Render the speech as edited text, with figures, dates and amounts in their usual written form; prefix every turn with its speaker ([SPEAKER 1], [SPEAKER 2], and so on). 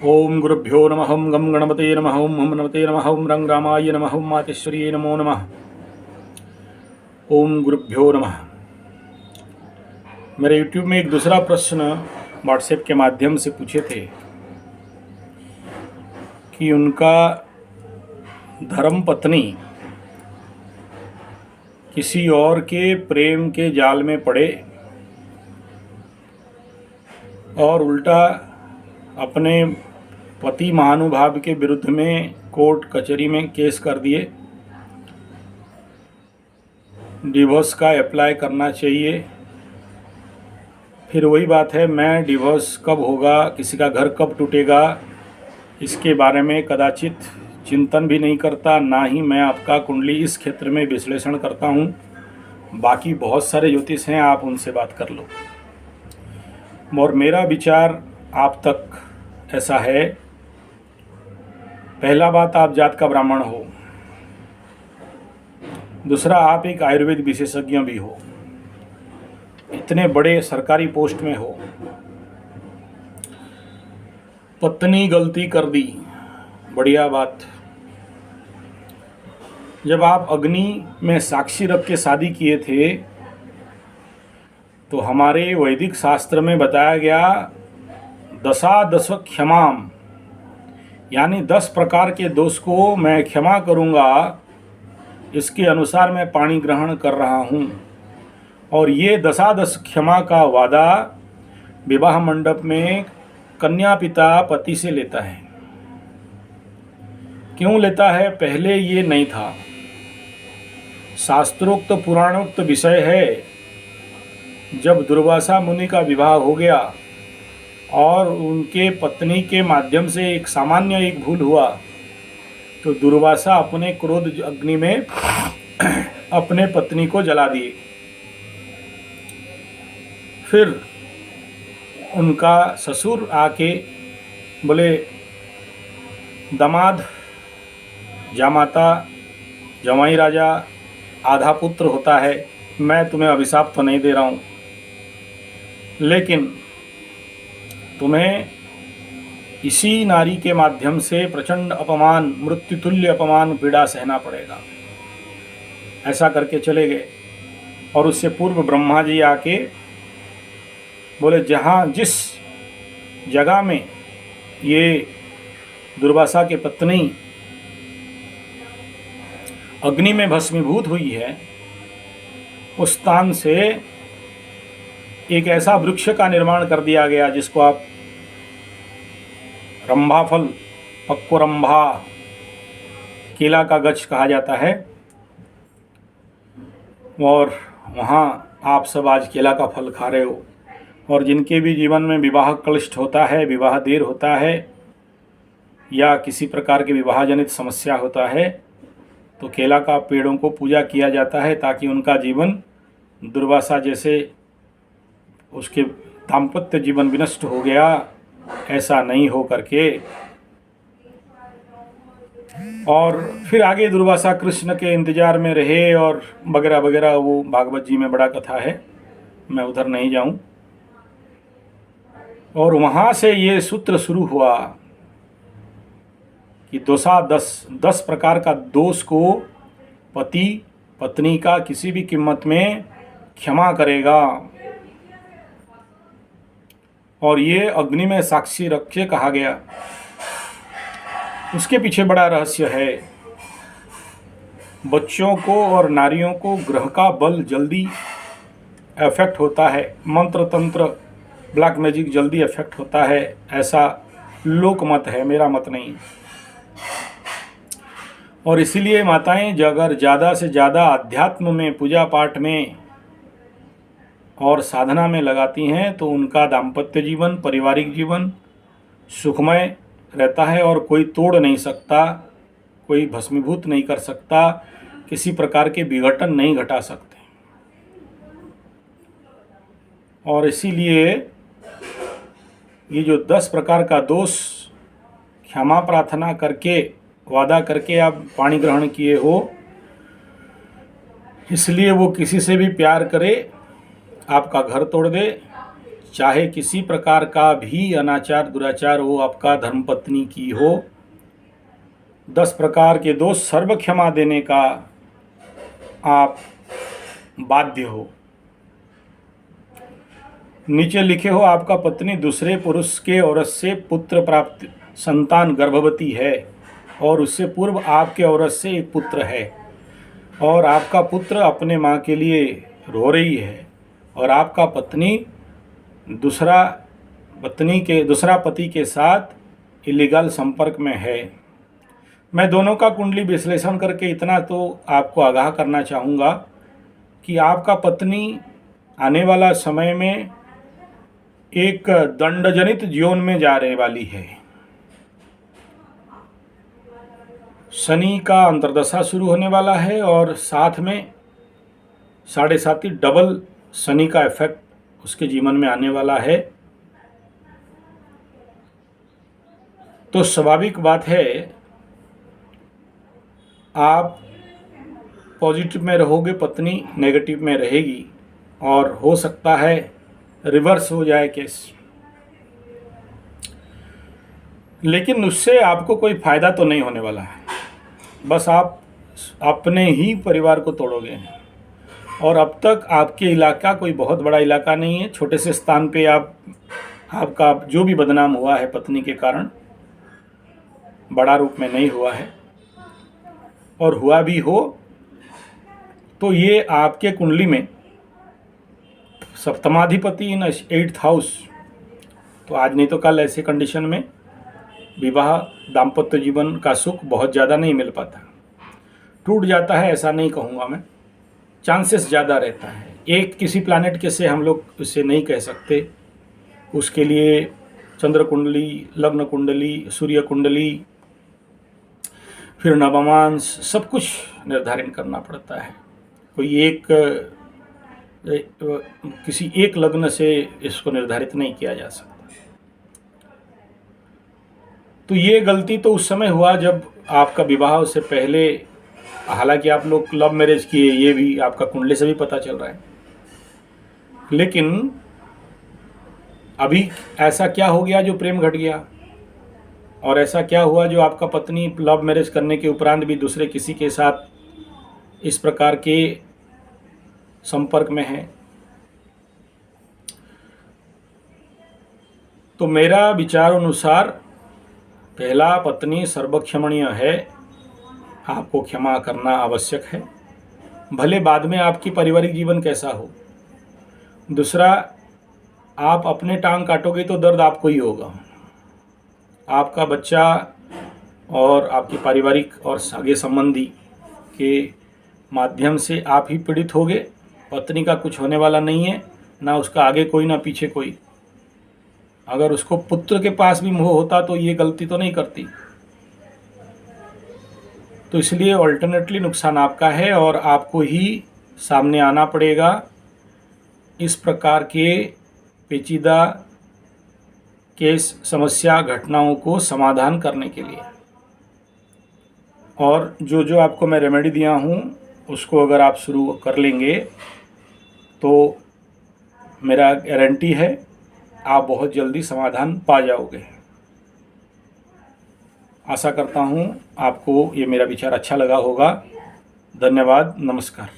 [SPEAKER 1] ओम गुरुभ्यो नमः। ओम गम गणपते नमः। ओम हम नमते नमः। ओम रंग रामाय नमः। ओम मातेश्वर्यै नमो नमः। ओम गुरुभ्यो नमः। मेरे यूट्यूब में एक दूसरा प्रश्न व्हाट्सएप के माध्यम से पूछे थे कि उनका धर्म पत्नी किसी और के प्रेम के जाल में पड़े और उल्टा अपने पति महानुभाव के विरुद्ध में कोर्ट कचहरी में केस कर दिए, डिवोर्स का अप्लाई करना चाहिए। फिर वही बात है, मैं डिवोर्स कब होगा, किसी का घर कब टूटेगा, इसके बारे में कदाचित चिंतन भी नहीं करता, ना ही मैं आपका कुंडली इस क्षेत्र में विश्लेषण करता हूँ। बाकी बहुत सारे ज्योतिष हैं, आप उनसे बात कर लो। और मेरा विचार आप तक ऐसा है, पहला बात, आप जात का ब्राह्मण हो। दूसरा, आप एक आयुर्वेद विशेषज्ञ भी हो, इतने बड़े सरकारी पोस्ट में हो। पत्नी गलती कर दी, बढ़िया बात। जब आप अग्नि में साक्षी रख के शादी किए थे तो हमारे वैदिक शास्त्र में बताया गया, दशा दश क्षमाम, यानी 10 प्रकार के दोष को मैं क्षमा करूँगा, इसके अनुसार मैं पाणी ग्रहण कर रहा हूँ। और ये दशादश क्षमा का वादा विवाह मंडप में कन्या पिता पति से लेता है। क्यों लेता है? पहले ये नहीं था, शास्त्रोक्त पुराणोक्त विषय है। जब दुर्वासा मुनि का विवाह हो गया और उनके पत्नी के माध्यम से एक सामान्य भूल हुआ, तो दुर्वासा अपने क्रोध अग्नि में अपने पत्नी को जला दिए। फिर उनका ससुर आके बोले, दामाद, जामाता, जमाई राजा आधा पुत्र होता है, मैं तुम्हें अभिशाप तो नहीं दे रहा हूँ, लेकिन तुम्हें इसी नारी के माध्यम से प्रचंड अपमान, मृत्युतुल्य अपमान, पीड़ा सहना पड़ेगा। ऐसा करके चले गए। और उससे पूर्व ब्रह्मा जी आके बोले, जहाँ जिस जगह में ये दुर्वासा की पत्नी अग्नि में भस्मीभूत हुई है, उस स्थान से एक ऐसा वृक्ष का निर्माण कर दिया गया जिसको आप रंभाफल, पक्वरंभा, केला का गछ कहा जाता है। और वहाँ आप सब आज केला का फल खा रहे हो। और जिनके भी जीवन में विवाह क्लिष्ट होता है, विवाह देर होता है, या किसी प्रकार के विवाह जनित समस्या होता है, तो केला का पेड़ों को पूजा किया जाता है, ताकि उनका जीवन दुर्वासा जैसे उसके दाम्पत्य जीवन विनष्ट हो गया, ऐसा नहीं हो करके। और फिर आगे दुर्वासा कृष्ण के इंतजार में रहे और वगैरह वगैरह, वो भागवत जी में बड़ा कथा है, मैं उधर नहीं जाऊं। और वहाँ से ये सूत्र शुरू हुआ कि 10 प्रकार का दोष को पति पत्नी का किसी भी कीमत में क्षमा करेगा। और ये अग्नि में साक्षी रख के कहा गया। उसके पीछे बड़ा रहस्य है। बच्चों को और नारियों को ग्रह का बल जल्दी इफेक्ट होता है, मंत्र तंत्र ब्लैक मैजिक जल्दी इफेक्ट होता है, ऐसा लोक मत है, मेरा मत नहीं। और इसीलिए माताएं अगर ज़्यादा से ज़्यादा अध्यात्म में, पूजा पाठ में और साधना में लगाती हैं, तो उनका दाम्पत्य जीवन, पारिवारिक जीवन सुखमय रहता है। और कोई तोड़ नहीं सकता, कोई भस्मीभूत नहीं कर सकता, किसी प्रकार के विघटन नहीं घटा सकते। और इसीलिए ये जो 10 प्रकार का दोष क्षमा प्रार्थना करके, वादा करके आप पाणी ग्रहण किए हो, इसलिए वो किसी से भी प्यार करे, आपका घर तोड़ दे, चाहे किसी प्रकार का भी अनाचार दुराचार हो, आपका धर्मपत्नी की हो, 10 प्रकार के दोष सर्व क्षमा देने का आप बाध्य हो। नीचे लिखे हो, आपका पत्नी दूसरे पुरुष के औरत से पुत्र प्राप्त संतान गर्भवती है और उससे पूर्व आपके औरत से एक पुत्र है और आपका पुत्र अपने माँ के लिए रो रही है और आपका पत्नी दूसरा पति के साथ इलीगल संपर्क में है। मैं दोनों का कुंडली विश्लेषण करके इतना तो आपको आगाह करना चाहूँगा कि आपका पत्नी आने वाला समय में एक दंडजनित जीवन में जाने वाली है। शनि का अंतर्दशा शुरू होने वाला है और साथ में 7.5 डबल शनि का इफेक्ट उसके जीवन में आने वाला है। तो स्वाभाविक बात है, आप पॉजिटिव में रहोगे, पत्नी नेगेटिव में रहेगी और हो सकता है रिवर्स हो जाए केस। लेकिन उससे आपको कोई फ़ायदा तो नहीं होने वाला है, बस आप अपने ही परिवार को तोड़ोगे। और अब तक आपके इलाका कोई बहुत बड़ा इलाका नहीं है, छोटे से स्थान पे आपका जो भी बदनाम हुआ है पत्नी के कारण, बड़ा रूप में नहीं हुआ है। और हुआ भी हो तो ये आपके कुंडली में सप्तमाधिपति इन 8th हाउस, तो आज नहीं तो कल ऐसे कंडीशन में विवाह दाम्पत्य जीवन का सुख बहुत ज़्यादा नहीं मिल पाता, टूट जाता है, ऐसा नहीं कहूँगा मैं, चांसेस ज़्यादा रहता है। एक किसी प्लैनेट के से हम लोग इसे नहीं कह सकते, उसके लिए चंद्र कुंडली, लग्न कुंडली, सूर्य कुंडली, फिर नवमांश, सब कुछ निर्धारण करना पड़ता है। कोई किसी एक लग्न से इसको निर्धारित नहीं किया जा सकता। तो ये गलती तो उस समय हुआ जब आपका विवाह से पहले, हालांकि आप लोग लव मैरिज किए, ये भी आपका कुंडली से भी पता चल रहा है, लेकिन अभी ऐसा क्या हो गया जो प्रेम घट गया, और ऐसा क्या हुआ जो आपका पत्नी लव मैरिज करने के उपरांत भी दूसरे किसी के साथ इस प्रकार के संपर्क में है। तो मेरा विचार अनुसार पहला, पत्नी सर्वक्षमणीय है, आपको क्षमा करना आवश्यक है, भले बाद में आपकी पारिवारिक जीवन कैसा हो। दूसरा, आप अपने टांग काटोगे तो दर्द आपको ही होगा, आपका बच्चा और आपके पारिवारिक और सगे संबंधी के माध्यम से आप ही पीड़ित होगे। पत्नी का कुछ होने वाला नहीं है, ना उसका आगे कोई ना पीछे कोई। अगर उसको पुत्र के पास भी मोह होता तो ये गलती तो नहीं करती। तो इसलिए अल्टरनेटली नुकसान आपका है और आपको ही सामने आना पड़ेगा इस प्रकार के पेचीदा केस, समस्या, घटनाओं को समाधान करने के लिए। और जो जो आपको मैं रेमेडी दिया हूँ उसको अगर आप शुरू कर लेंगे तो मेरा गारंटी है आप बहुत जल्दी समाधान पा जाओगे। आशा करता हूँ आपको ये मेरा विचार अच्छा लगा होगा। धन्यवाद, नमस्कार।